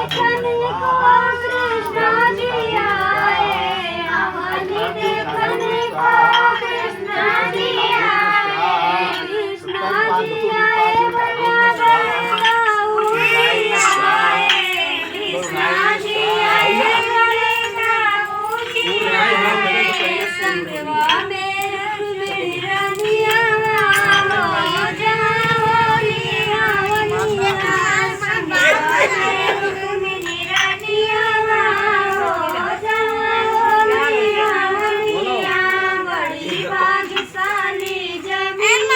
देखने को कृष्ण जी आए, अवनी देखने को कृष्ण जी आए, कृष्ण जी आए मैया गंगा उठाए, कृष्ण जी आए गंगा उठाए, संगवा में रघुवीर निया लो जावलिया वलिया, संगवा में रघुवीर निया लो जावलिया वलिया, बड़ी भाग्यशाली जमीन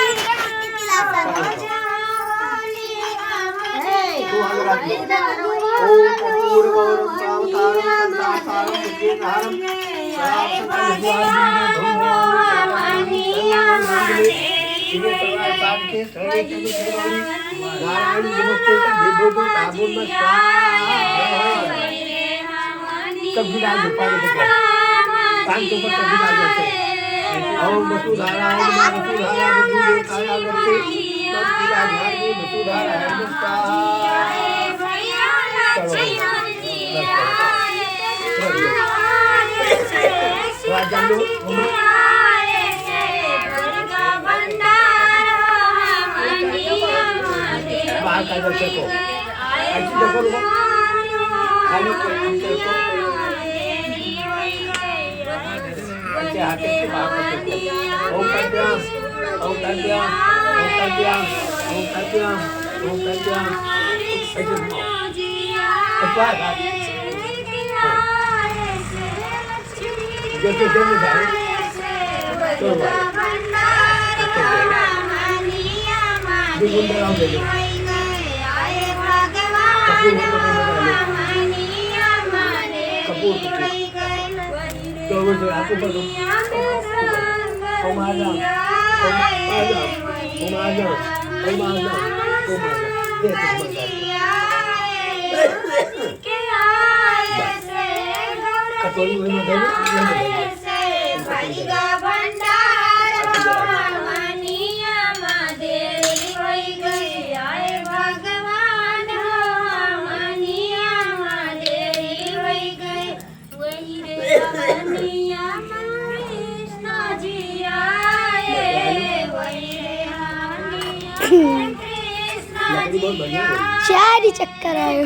चार चक्कर आए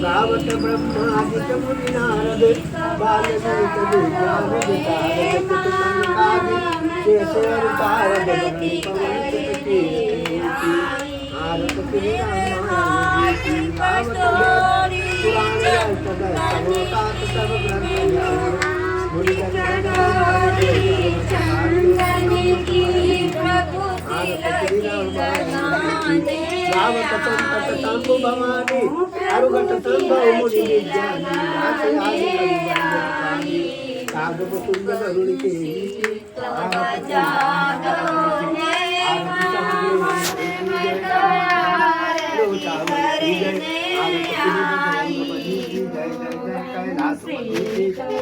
रावत ब्रह्मादिक मुनि नारद बालक विज्ञान विचारक संकादि शेषर तारद बंदी पवन की आरत श्री रामायण पुराण सदा सब ग्रंथ मुनि रावत तंतु भवानी अरुगत संभव मुनि विज्ञानी आसे आदि कवि कागब तुंग तरुण के आरती